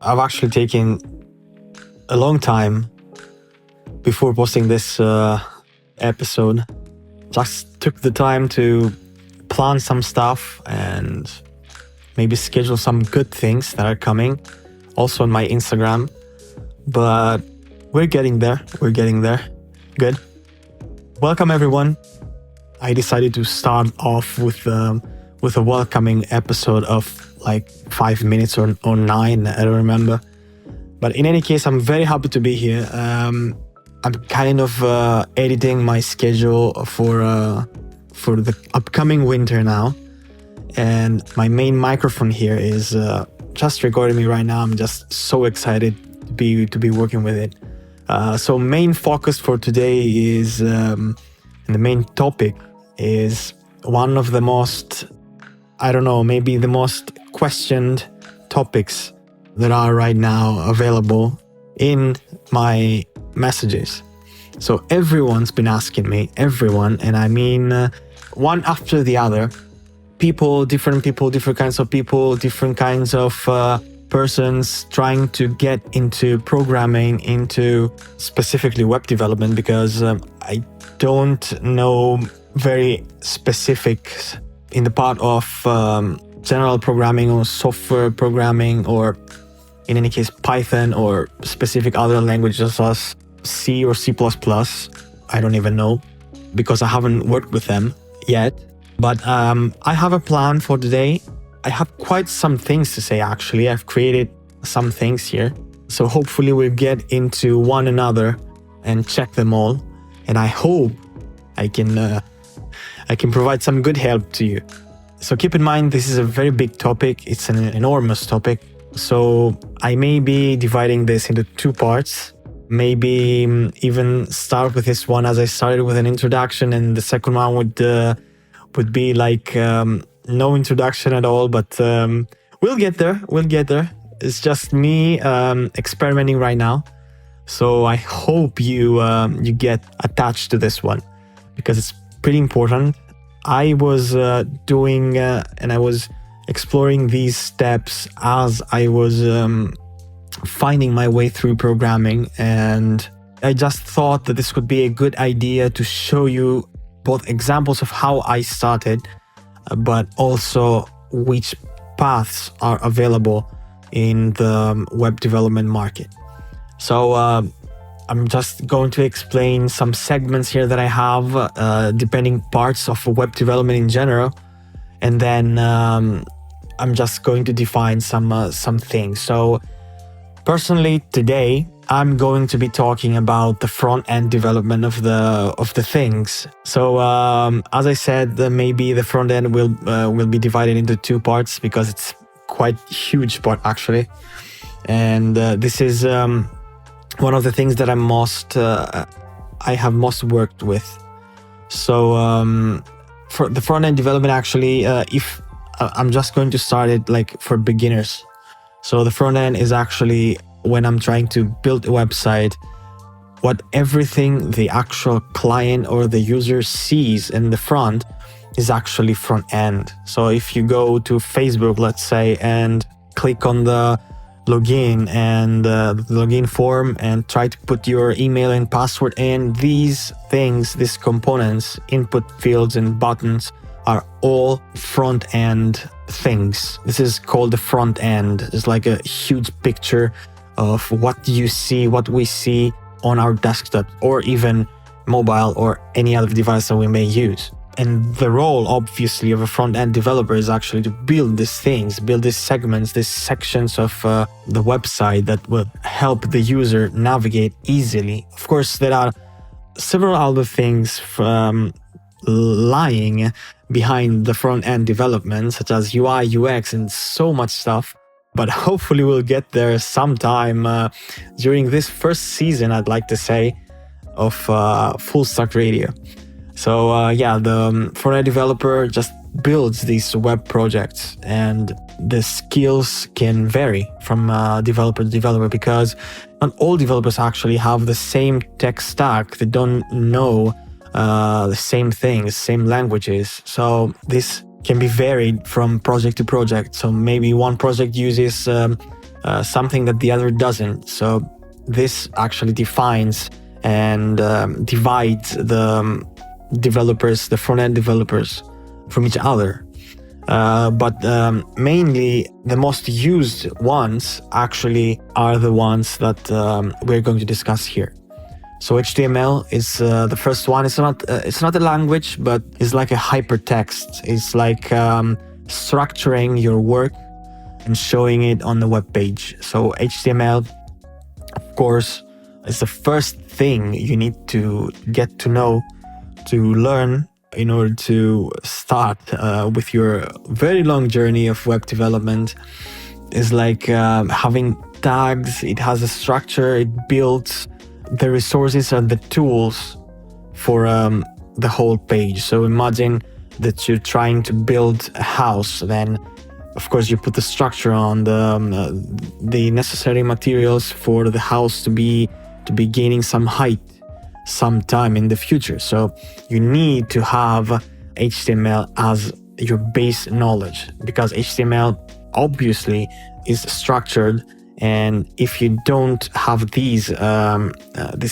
I've actually taken a long time before posting this episode. Just took the time to plan some stuff and maybe schedule some good things that are coming also on my Instagram. But we're getting there. Good. Welcome everyone. I decided to start off with a welcoming episode of like 5 minutes or 9, I don't remember. But in any case, I'm very happy to be here. I'm kind of editing my schedule for the upcoming winter now. And my main microphone here is just recording me right now. I'm just so excited to be working with it. So main focus for today is, and the main topic is one of the most, maybe the most questioned topics that are right now available in my messages. So everyone's been asking me, and I mean one after the other. Different kinds of people, different kinds of persons trying to get into programming, into specifically web development, because I don't know very specifics in the part of general programming or software programming, or in any case Python or specific other languages as C or C++. I don't even know because I haven't worked with them yet. But I have a plan for today. I have quite some things to say actually. I've created some things here. So hopefully we'll get into one another and check them all. And I hope I can provide some good help to you. So keep in mind, this is a very big topic. It's an enormous topic. So I may be dividing this into 2 parts. Maybe even start with this one as I started with an introduction, and the second one would be like no introduction at all. But we'll get there. It's just me experimenting right now. So I hope you get attached to this one because it's pretty important. I was doing and I was exploring these steps as I was finding my way through programming, and I just thought that this would be a good idea to show you both examples of how I started, but also which paths are available in the web development market. So I'm just going to explain some segments here that I have, depending parts of web development in general, and then I'm just going to define some things. So personally, today I'm going to be talking about the front-end development of the things. So as I said, maybe the front-end will be divided into 2 parts because it's quite huge part actually, and this is one of the things that I have most worked with. So for the front-end development, actually, if I'm just going to start it like for beginners. So the front-end is actually when I'm trying to build a website, what everything the actual client or the user sees in the front is actually front-end. So if you go to Facebook, let's say, and click on the login and the login form and try to put your email and password in, these things, these components, input fields and buttons are all front-end things. This is called the front end. It's like a huge picture of what you see, what we see on our desktop or even mobile or any other device that we may use. And the role, obviously, of a front-end developer is actually to build these things, build these segments, these sections of the website that will help the user navigate easily. Of course, there are several other things lying behind the front-end development, such as UI, UX, and so much stuff. But hopefully we'll get there sometime during this first season, I'd like to say, of FullStack Radio. So the front-end developer just builds these web projects, and the skills can vary from developer to developer because not all developers actually have the same tech stack. They don't know the same things, same languages. So this can be varied from project to project. So maybe one project uses something that the other doesn't. So this actually defines and divides the developers, the front-end developers, from each other. But mainly the most used ones actually are the ones that we're going to discuss here. So HTML is the first one. It's not a language, but it's like a hypertext. It's like structuring your work and showing it on the web page. So HTML, of course, is the first thing you need to get to know, to learn, in order to start with your very long journey of web development. Is like having tags. It has a structure. It builds the resources and the tools for the whole page. So imagine that you're trying to build a house. Then, of course, you put the structure on the necessary materials for the house to be gaining some height sometime in the future. So you need to have HTML as your base knowledge, because HTML obviously is structured, and if you don't have these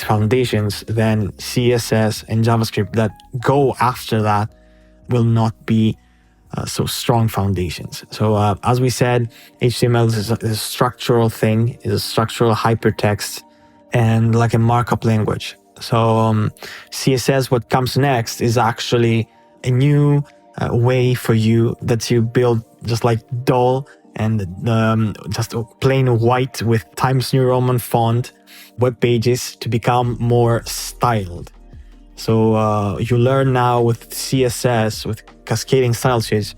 foundations, then CSS and JavaScript that go after that will not be so strong foundations. So as we said, HTML is a structural thing, is a structural hypertext, and like a markup language. So CSS, what comes next, is actually a new way for you that you build just like dull and just plain white with Times New Roman font web pages to become more styled. So you learn now with CSS, with cascading style sheets,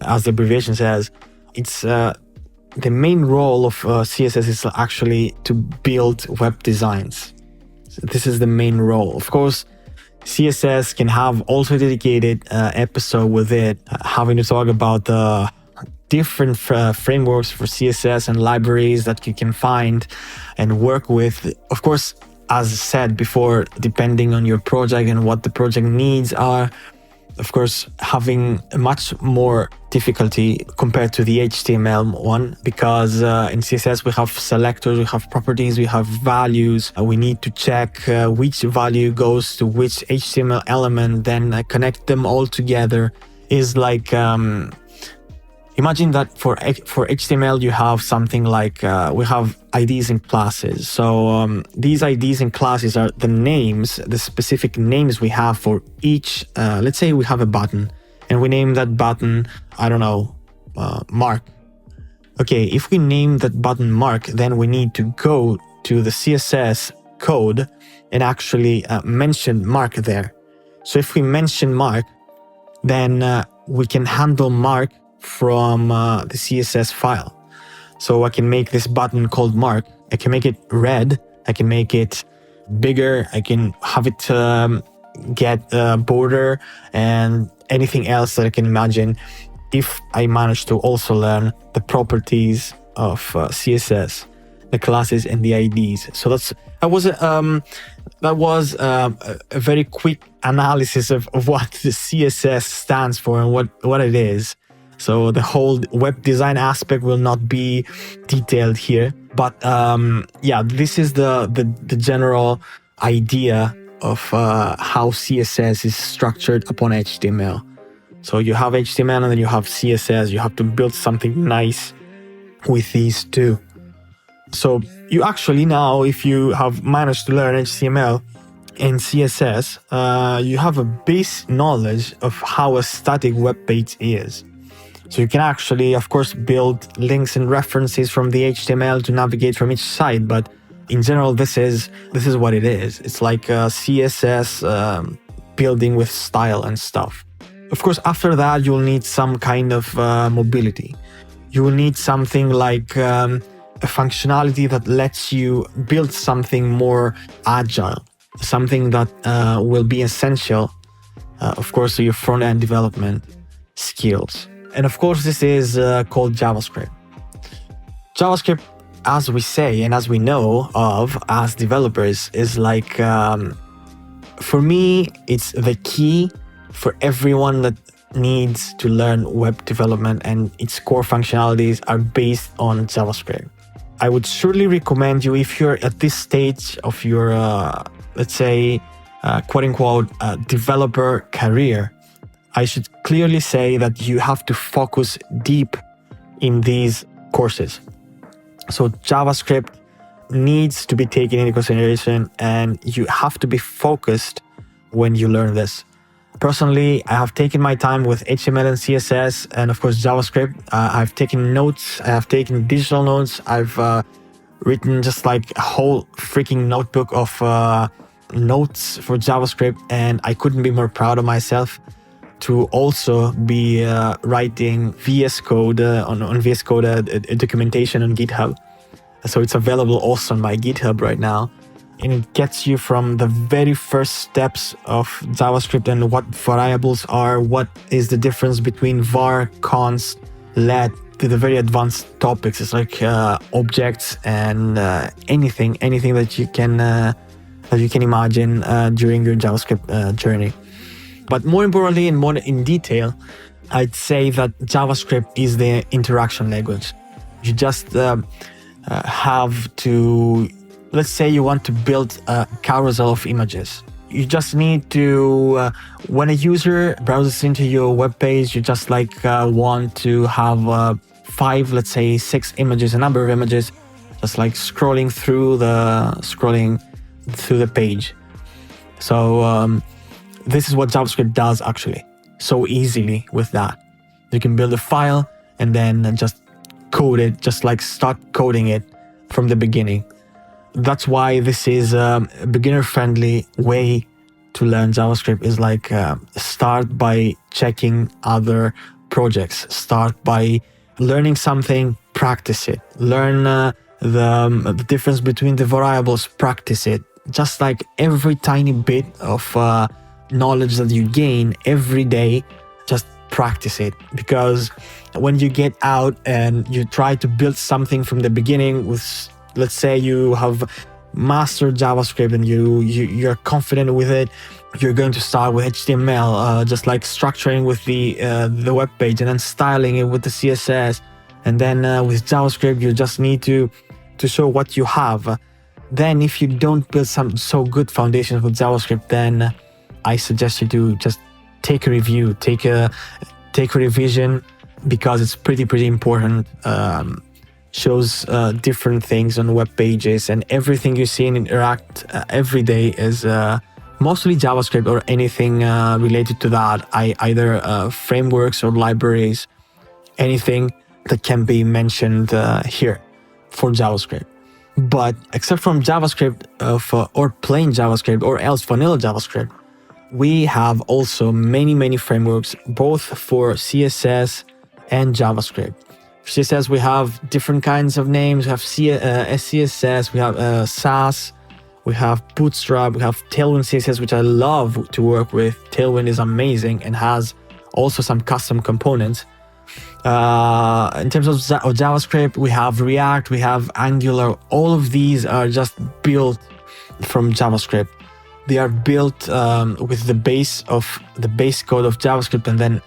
as the abbreviation says, it's the main role of CSS is actually to build web designs. So this is the main role. Of course, CSS can have also a dedicated episode with it, having to talk about the different frameworks for CSS and libraries that you can find and work with. Of course, as said before, depending on your project and what the project needs are, of course, having much more difficulty compared to the HTML one, because in CSS we have selectors, we have properties, we have values. We need to check which value goes to which HTML element, then connect them all together. Is like imagine that for HTML you have something like we have IDs and classes. So these IDs and classes are the names, the specific names we have for each. Let's say we have a button and we name that button, I don't know, Mark. Okay, if we name that button Mark, then we need to go to the CSS code and actually mention Mark there. So if we mention Mark, then we can handle Mark from the CSS file. So I can make this button called Mark. I can make it red. I can make it bigger. I can have it get a border and anything else that I can imagine, if I manage to also learn the properties of CSS, the classes and the IDs. So that was a very quick analysis of what the CSS stands for and what it is. So the whole web design aspect will not be detailed here, but yeah, this is the general idea of how CSS is structured upon HTML. So you have HTML and then you have CSS. You have to build something nice with these two. So you actually now, if you have managed to learn HTML and CSS, you have a base knowledge of how a static web page is. So you can actually, of course, build links and references from the HTML to navigate from each site. But in general, this is what it is. It's like CSS building with style and stuff. Of course, after that, you'll need some kind of mobility. You will need something like a functionality that lets you build something more agile, something that will be essential, of course, to your front-end development skills. And of course, this is called JavaScript. JavaScript, as we say and as we know of as developers, is like, for me, it's the key for everyone that needs to learn web development, and its core functionalities are based on JavaScript. I would surely recommend you, if you're at this stage of your, let's say, quote unquote, developer career, I should clearly say that you have to focus deep in these courses. So JavaScript needs to be taken into consideration, and you have to be focused when you learn this. Personally, I have taken my time with HTML and CSS, and of course JavaScript. I've taken notes, I have taken digital notes, I've written just like a whole freaking notebook of notes for JavaScript, and I couldn't be more proud of myself to also be writing VS Code on VS Code a documentation on GitHub. So it's available also on my GitHub right now. And it gets you from the very first steps of JavaScript and what variables are, what is the difference between var, const, let, to the very advanced topics. It's like objects and anything that you can imagine during your JavaScript journey. But more importantly and more in detail, I'd say that JavaScript is the interaction language. You just have to, let's say you want to build a carousel of images. You just need to, when a user browses into your web page, you just like want to have 5, let's say 6 images, a number of images, just like scrolling through the page. So this is what JavaScript does actually, so easily with that. You can build a file and then just code it, just like start coding it from the beginning. That's why this is a beginner-friendly way to learn JavaScript. Is like start by checking other projects, start by learning something, practice it, learn the difference between the variables, practice it. Just like every tiny bit of knowledge that you gain every day, just practice it. Because when you get out and you try to build something from the beginning with, let's say you have mastered JavaScript and you're confident with it, you're going to start with HTML, just like structuring with the web page and then styling it with the CSS. And then with JavaScript, you just need to show what you have. Then if you don't build some so good foundations with JavaScript, then I suggest you to just take a review, take a revision, because it's pretty important. Shows different things on web pages, and everything you see and interact every day is mostly JavaScript or anything related to that. Either frameworks or libraries, anything that can be mentioned here for JavaScript. But except from JavaScript or plain JavaScript or else vanilla JavaScript, we have also many frameworks, both for CSS and JavaScript. For CSS, we have different kinds of names. We have SCSS, we have Sass, we have Bootstrap, we have Tailwind CSS, which I love to work with. Tailwind is amazing and has also some custom components. In terms of JavaScript, we have React, we have Angular. All of these are just built from JavaScript. They are built with the base code of JavaScript, and then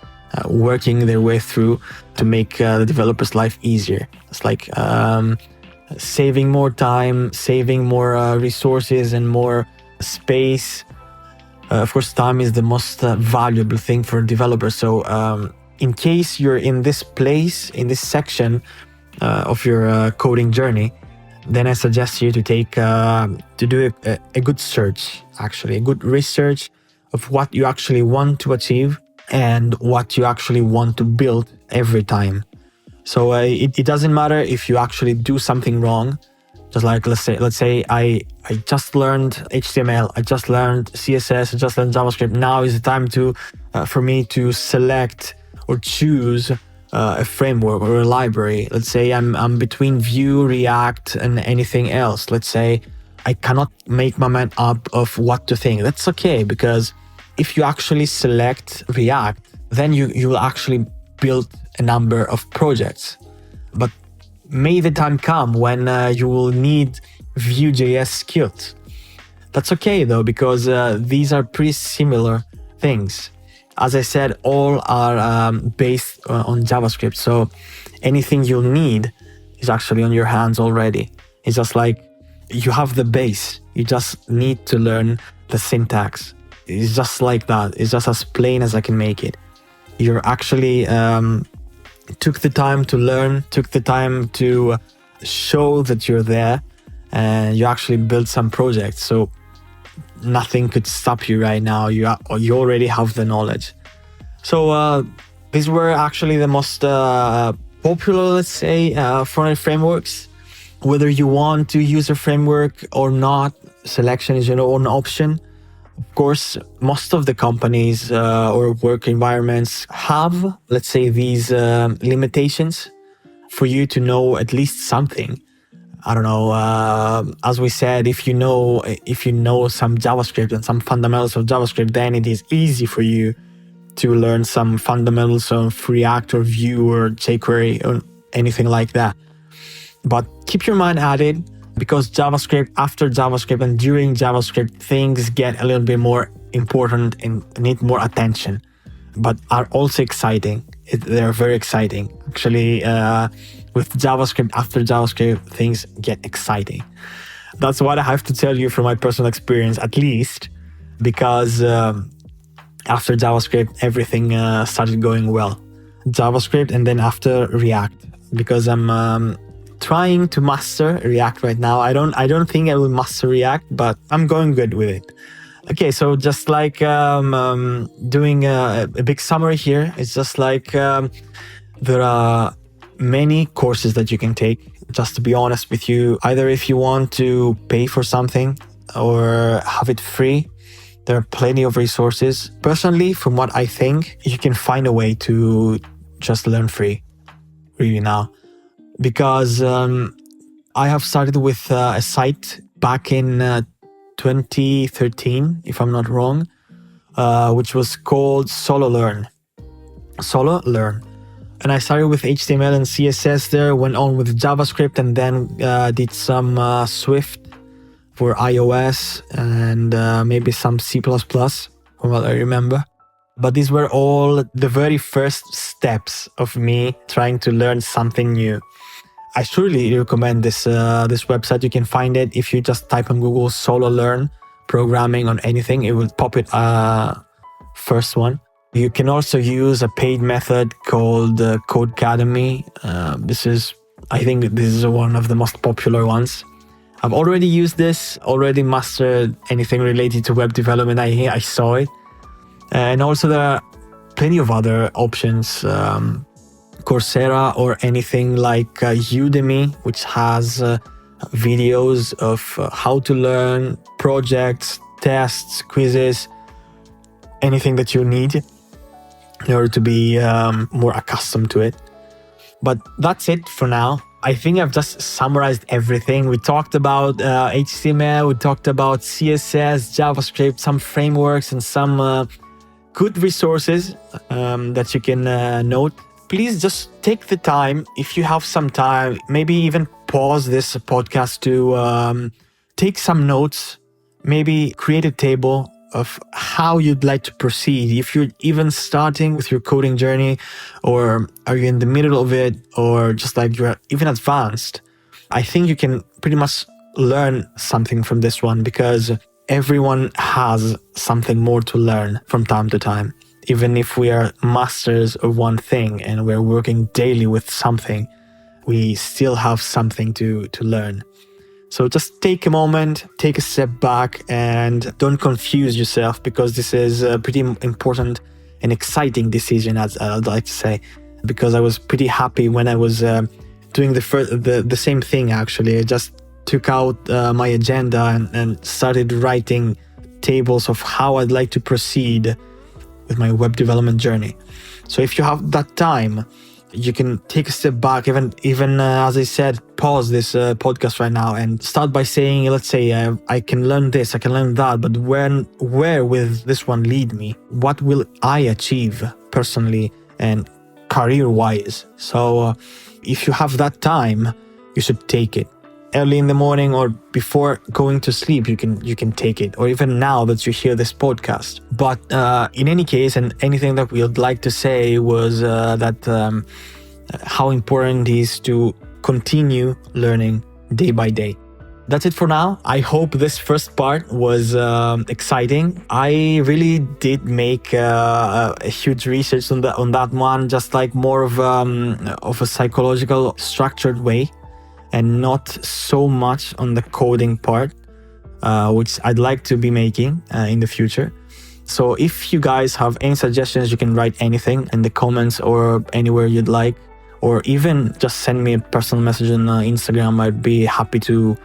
working their way through to make the developer's life easier. It's like saving more time, saving more resources and more space. Of course, time is the most valuable thing for developers. So in case you're in this place, in this section of your coding journey, then I suggest you to do a good search, actually, a good research of what you actually want to achieve and what you actually want to build every time. So it doesn't matter if you actually do something wrong. Just like let's say I just learned HTML, I just learned CSS, I just learned JavaScript. Now is the time for me to select or choose a framework or a library. Let's say I'm between Vue, React, and anything else. Let's say I cannot make my mind up of what to think. That's okay, because if you actually select React, then you will actually build a number of projects. But may the time come when you will need Vue.js skills. That's okay though, because these are pretty similar things. As I said, all are based on JavaScript. So anything you'll need is actually on your hands already. It's just like you have the base. You just need to learn the syntax. It's just like that. It's just as plain as I can make it. You're actually took the time to learn, took the time to show that you're there, and you actually built some projects. So nothing could stop you right now. You already have the knowledge. So these were actually the most popular, let's say, front-end frameworks. Whether you want to use a framework or not, selection is your own option. Of course, most of the companies or work environments have, let's say, these limitations for you to know at least something. I don't know, as we said, if you know some JavaScript and some fundamentals of JavaScript, then it is easy for you to learn some fundamentals of React or Vue or jQuery or anything like that. But keep your mind at it, because JavaScript, after JavaScript and during JavaScript, things get a little bit more important and need more attention, but are also exciting. They're very exciting. Actually, with JavaScript, after JavaScript, things get exciting. That's what I have to tell you from my personal experience, at least, because after JavaScript, everything started going well. JavaScript and then after React, because I'm trying to master React right now. I don't think I will master React, but I'm going good with it. Okay, so just like doing a big summary here, it's just like there are many courses that you can take. Just to be honest with you, either if you want to pay for something or have it free, there are plenty of resources. Personally, from what I think, you can find a way to just learn free, really now. Because I have started with a site back in 2013, if I'm not wrong, which was called Solo Learn. And I started with HTML and CSS there, went on with JavaScript, and then did some Swift for iOS and maybe some C++, from what I remember. But these were all the very first steps of me trying to learn something new. I surely recommend this website. You can find it if you just type on Google Solo Learn programming on anything. It will pop it first one. You can also use a paid method called Codecademy. I think this is one of the most popular ones. I've already used this, already mastered anything related to web development. I saw it. And also there are plenty of other options. Coursera or anything like Udemy, which has videos of how to learn, projects, tests, quizzes, anything that you need in order to be more accustomed to it. But that's it for now. I think I've just summarized everything. We talked about HTML, we talked about CSS, JavaScript, some frameworks, and some good resources that you can note. Please just take the time, if you have some time, maybe even pause this podcast to take some notes, maybe create a table of how you'd like to proceed. If you're even starting with your coding journey, or are you in the middle of it, or just like you're even advanced, I think you can pretty much learn something from this one, because everyone has something more to learn from time to time. Even if we are masters of one thing and we're working daily with something, we still have something to learn. So just take a moment, take a step back, and don't confuse yourself, because this is a pretty important and exciting decision, as I'd like to say, because I was pretty happy when I was doing the same thing. Actually, I just took out my agenda and started writing tables of how I'd like to proceed with my web development journey. So if you have that time, you can take a step back, even as I said, pause this podcast right now and start by saying, let's say, I can learn this, I can learn that, but where will this one lead me? What will I achieve personally and career-wise? So if you have that time, you should take it. Early in the morning or before going to sleep, you can take it, or even now that you hear this podcast. But in any case, and anything that we would like to say was that how important it is to continue learning day by day. That's it for now. I hope this first part was exciting. I really did make a huge research on that one, just like more of a psychological, structured way, and not so much on the coding part, which I'd like to be making in the future. So if you guys have any suggestions, you can write anything in the comments or anywhere you'd like, or even just send me a personal message on Instagram. I'd be happy to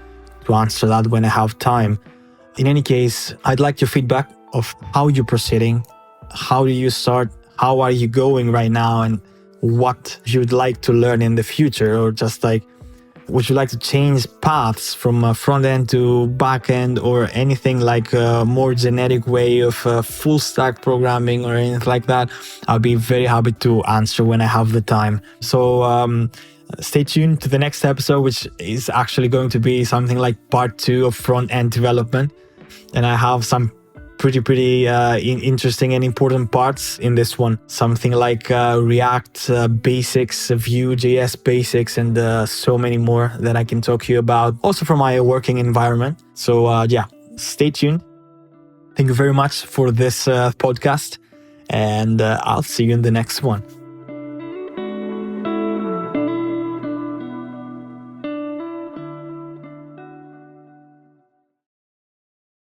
answer that when I have time. In any case, I'd like your feedback of how you're proceeding, how do you start, how are you going right now, and what you'd like to learn in the future, or just like, would you like to change paths from front end to back end, or anything like a more generic way of full stack programming or anything like that? I'll be very happy to answer when I have the time. So stay tuned to the next episode, which is actually going to be something like part 2 of front end development. And I have some pretty interesting and important parts in this one. Something like React basics, Vue.js basics, and so many more that I can talk to you about, also from my working environment. So stay tuned. Thank you very much for this podcast, and I'll see you in the next one.